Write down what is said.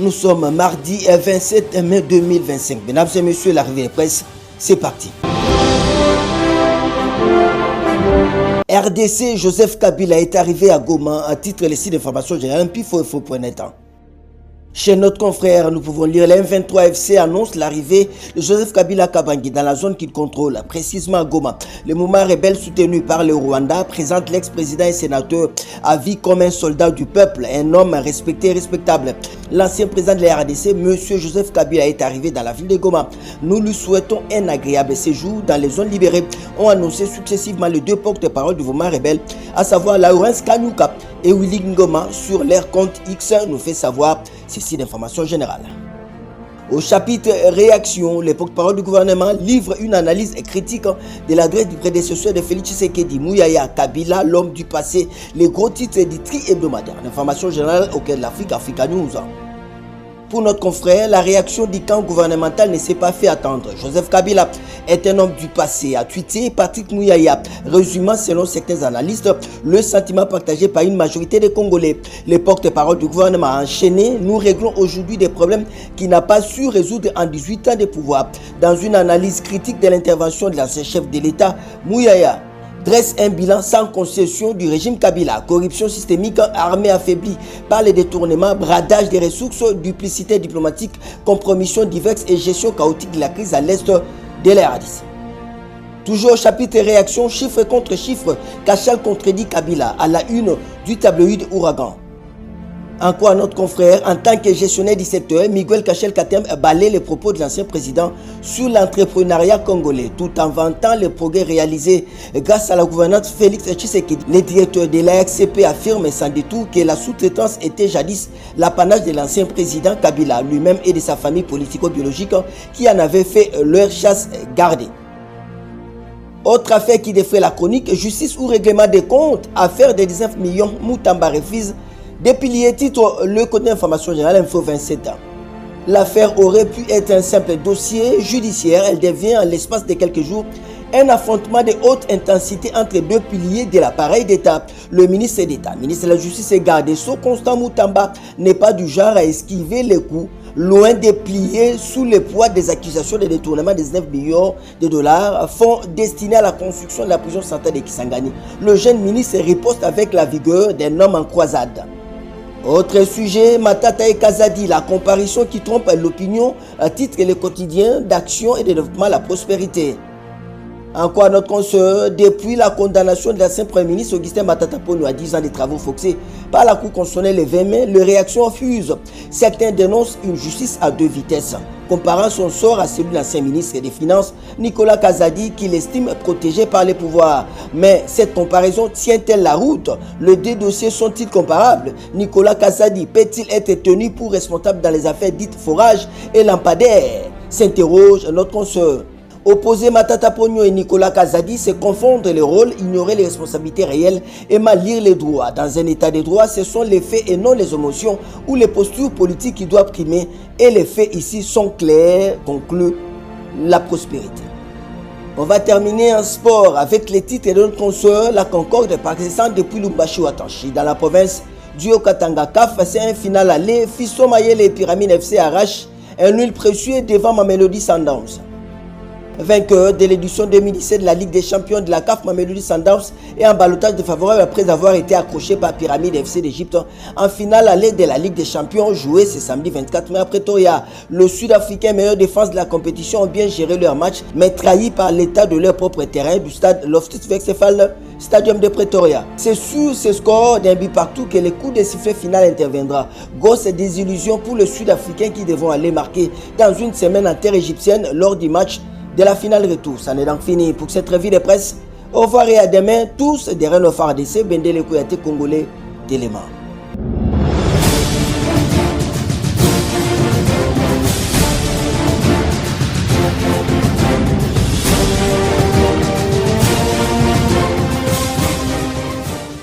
Nous sommes mardi 27 mai 2025. Mesdames et messieurs, l'arrivée de presse, c'est parti. RDC, Joseph Kabila est arrivé à Goma à titre le site d'information générale pifo.net. Chez notre confrère, nous pouvons lire l'M23 FC annonce l'arrivée de Joseph Kabila Kabangi dans la zone qu'il contrôle, précisément à Goma. Le mouvement rebelle soutenu par le Rwanda présente l'ex-président et sénateur à vie comme un soldat du peuple, un homme respecté et respectable. L'ancien président de la RDC, M. Joseph Kabila, est arrivé dans la ville de Goma. Nous lui souhaitons un agréable séjour dans les zones libérées, ont annoncé successivement les deux porte-parole du mouvement rebelle, à savoir Laurence Kanyuka et Willy Ngoma sur leur compte X, nous fait savoir ceci d'information générale. Au chapitre réaction, les porte-parole du gouvernement livrent une analyse critique de l'adresse du prédécesseur de Félix Tshisekedi, Mouyaya Kabila, l'homme du passé, les gros titres du tri-hebdomadaire. L'information générale auquel l'Afrique, Africa News. Pour notre confrère, la réaction du camp gouvernemental ne s'est pas fait attendre. Joseph Kabila est un homme du passé, a tweeté Patrick Mouyaya, résumant selon certains analystes le sentiment partagé par une majorité des Congolais. Les porte-parole du gouvernement a enchaîné. Nous réglons aujourd'hui des problèmes qu'il n'a pas su résoudre en 18 ans de pouvoir. Dans une analyse critique de l'intervention de l'ancien chef de l'État, Mouyaya dresse un bilan sans concession du régime Kabila. Corruption systémique, armée affaiblie par les détournements, bradage des ressources, duplicité diplomatique, compromission diverses et gestion chaotique de la crise à l'est de la RDC. Toujours au chapitre réaction, chiffre contre chiffre, Kachal contredit Kabila à la une du tabloïd Ouragan. En quoi notre confrère, en tant que gestionnaire du secteur, Miguel Kachel Katem balaye les propos de l'ancien président sur l'entrepreneuriat congolais, tout en vantant les progrès réalisés grâce à la gouvernance Félix Tshisekedi. Le directeur de l'ARCP affirme sans détour que la sous-traitance était jadis l'apanage de l'ancien président Kabila lui-même et de sa famille politico-biologique qui en avait fait leur chasse gardée. Autre affaire qui défait la chronique, justice ou règlement des comptes, affaire de 19 millions, Moutamba refuse des piliers, titre le côté information générale Info 27 ans. L'affaire aurait pu être un simple dossier judiciaire. Elle devient en l'espace de quelques jours un affrontement de haute intensité entre deux piliers de l'appareil d'État. Le ministre d'État, ministre de la Justice et garde des Sceaux, Constant Moutamba, n'est pas du genre à esquiver les coups, loin de plier sous le poids des accusations de détournement de 19 millions de dollars, fonds destinés à la construction de la prison centrale de Kisangani. Le jeune ministre riposte avec la vigueur d'un homme en croisade. Autre sujet, Matata et Kazadi, la comparution qui trompe l'opinion, titre le quotidien d'action et de développement la prospérité. En quoi notre consoeur, depuis la condamnation de l'ancien Premier ministre Augustin Matata Ponyo à 10 ans de travaux forcés par la Cour constitutionnelle le 20 mai, les réactions fusent. Certains dénoncent une justice à deux vitesses, comparant son sort à celui de l'ancien ministre des Finances, Nicolas Kazadi, qui l'estime protégé par les pouvoirs. Mais cette comparaison tient-elle la route? Les deux dossiers sont-ils comparables? Nicolas Kazadi peut-il être tenu pour responsable dans les affaires dites forage et lampadaires? S'interroge notre consoeur. Opposer Matata Ponyo et Nicolas Kazadi, c'est confondre les rôles, ignorer les responsabilités réelles et mal lire les droits. Dans un état de droit, ce sont les faits et non les émotions ou les postures politiques qui doivent primer. Et les faits ici sont clairs, conclut la prospérité. On va terminer en sport avec les titres de notre consoeur, la Concorde partisane depuis Lubumbashi ou Atanchi. Dans la province du Haut-Katanga, CAF, c'est un final aller. Fiston Mayele et Pyramide FC arrachent un nul précieux devant Mamelodi Sundowns. Vainqueur de l'édition 2017 de la Ligue des Champions de la CAF, Mamelodi Sundowns est en ballottage défavorable après avoir été accroché par Pyramide FC d'Égypte en finale à l'aide de la Ligue des Champions jouée ce samedi 24 mai à Pretoria. Le Sud-Africain meilleure défense de la compétition ont bien géré leur match, mais trahi par l'état de leur propre terrain du stade Loftus-Versfeld Stadium de Pretoria. C'est sur ce score d'un but partout que le coup de sifflet final interviendra. Grosse désillusion pour les Sud-Africains qui devront aller marquer dans une semaine en terre égyptienne lors du match de la finale retour. Ça n'est donc fini pour cette revue de presse. Au revoir et à demain, tous derrière nos phares d'essai, Bendele Kouyaté Congolais d'éléments.